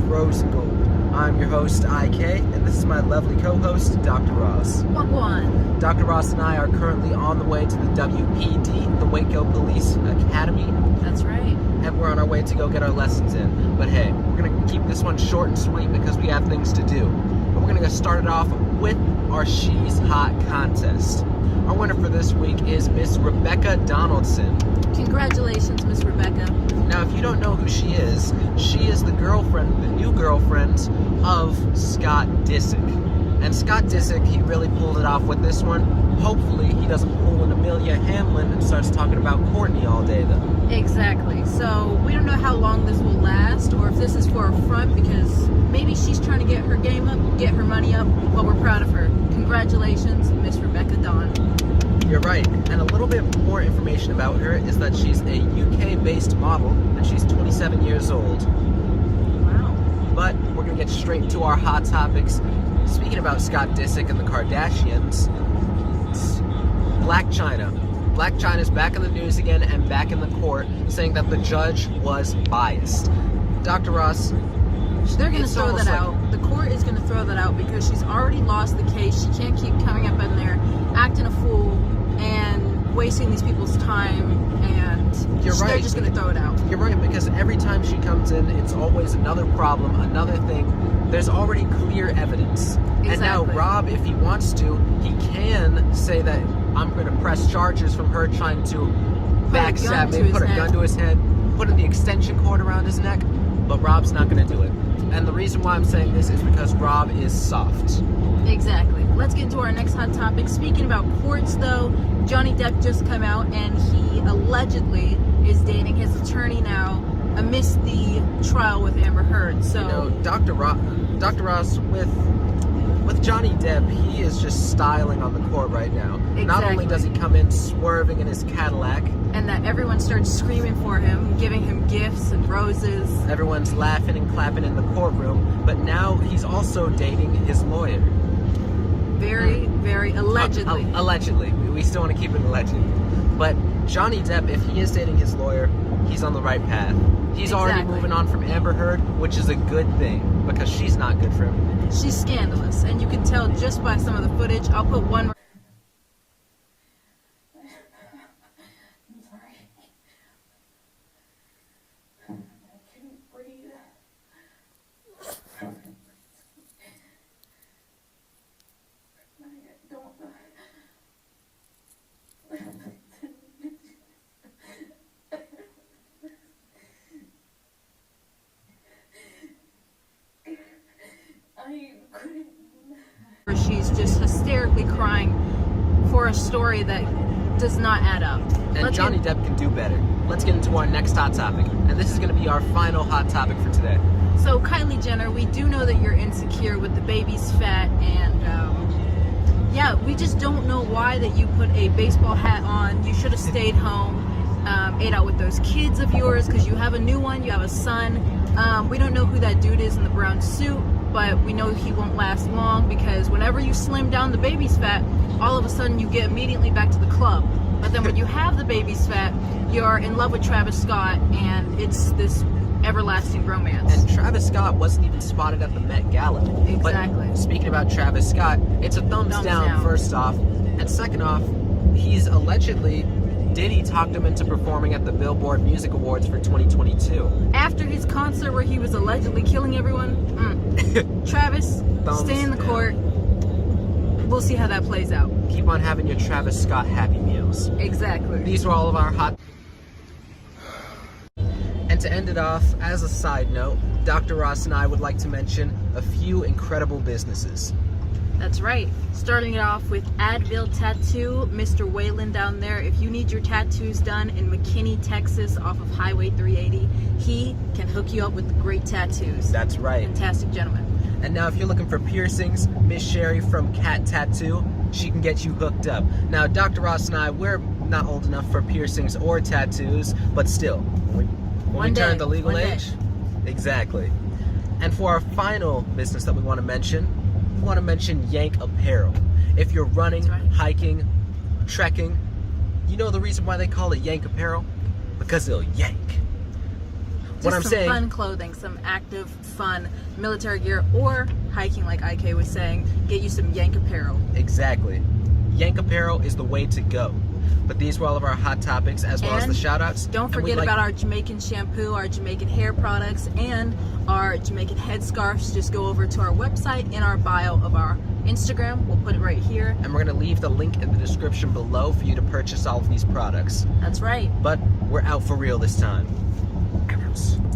of rose and gold. I'm your host, IK, and this is my lovely co-host, Dr. Ross. One. Dr. Ross and I are currently on the way to the WPD, the Waco Police Academy. That's right. And we're on our way to go get our lessons in. But hey, we're going to keep this one short and sweet because we have things to do. But we're going to get started off with our She's Hot contest. Our winner for this week is Miss Rebecca Donaldson. Congratulations, Miss Rebecca. Now, if you don't know who she is the girlfriend, the new girlfriend of Scott Disick. And Scott Disick, he really pulled it off with this one. Hopefully, he doesn't pull an Amelia Hamlin and starts talking about Kourtney all day, though. Exactly. So, we don't know how long this will last, or if this is for a front, because maybe she's trying to get her game up, get her money up, but we're proud of her. Congratulations, Miss Rebecca Dawn. You're right. And a little bit more information about her is that she's a UK-based model, and she's 27 years old. Wow. But we're going to get straight to our hot topics. Speaking about Scott Disick and the Kardashians, Blac Chyna. Blac Chyna's back in the news again and back in the court saying that the judge was biased. Dr. Ross, they're going to throw that out. The court is going to throw that out because she's already lost the case. She can't keep coming up in there acting a fool and wasting these people's time, and they're just going to throw it out. You're right, because every time she comes in, it's always another problem, another thing. There's already clear evidence. Exactly. And now Rob, if he wants to, he can say that I'm going to press charges from her trying to backstab me, put a gun to his head, put the extension cord around his neck, but Rob's not going to do it. And the reason why I'm saying this is because Rob is soft. Exactly. Let's get into our next hot topic. Speaking about courts, though, Johnny Depp just came out and he allegedly is dating his attorney now amidst the trial with Amber Heard. So, you know, Dr. Ross, with Johnny Depp, he is just styling on the court right now. Exactly. Not only does he come in swerving in his Cadillac, and that everyone starts screaming for him, giving him gifts and roses. Everyone's laughing and clapping in the courtroom, but now he's also dating his lawyer. Very, very allegedly. Allegedly. We still want to keep it alleged. But Johnny Depp, if he is dating his lawyer, he's on the right path. He's already moving on from Amber Heard, which is a good thing, because she's not good for him. She's scandalous, and you can tell just by some of the footage. I'll put one... I'm sorry. I couldn't breathe. I don't... I couldn't... She's just hysterically crying for a story that does not add up. And Johnny Depp can do better. Let's get into our next hot topic. And this is going to be our final hot topic for today. So, Kylie Jenner, we do know that you're insecure with the baby's fat, and yeah, we just don't know why that you put a baseball hat on. You should have stayed home, ate out with those kids of yours, because you have a new one, you have a son. We don't know who that dude is in the brown suit, but we know he won't last long, because whenever you slim down the baby's fat, all of a sudden you get immediately back to the club. But then when you have the baby's fat, you're in love with Travis Scott, and it's this everlasting romance. And Travis Scott wasn't even spotted at the Met Gala. Exactly. But speaking about Travis Scott, it's a thumbs down, first off. And second off, he's allegedly... Diddy talked him into performing at the Billboard Music Awards for 2022. After his concert where he was allegedly killing everyone, Travis, stay in the court. We'll see how that plays out. Keep on having your Travis Scott Happy Meals. Exactly. These were all of our hot... And to end it off, as a side note, Dr. Ross and I would like to mention a few incredible businesses. That's right. Starting it off with Advil Tattoo, Mr. Wayland down there. If you need your tattoos done in McKinney, Texas, off of Highway 380, he can hook you up with great tattoos. That's right. Fantastic gentleman. And now if you're looking for piercings, Miss Sherry from Cat Tattoo, she can get you hooked up. Now, Dr. Ross and I, we're not old enough for piercings or tattoos, but still, when we turn the legal age, exactly. And for our final business that we want to mention Yank Apparel. If you're running, hiking, trekking, you know the reason why they call it Yank Apparel? Because they'll yank. What I'm some saying, fun clothing, some active, fun military gear, or hiking, like IK was saying. Get you some Yank apparel. exactly. Yank apparel is the way to go. But these were all of our hot topics, as well as the shout-outs. Don't forget about our Jamaican shampoo, our Jamaican hair products, and our Jamaican headscarves. Just go over to our website in our bio of our Instagram. We'll put it right here. And we're going to leave the link in the description below for you to purchase all of these products. That's right. But we're out for real this time. Out.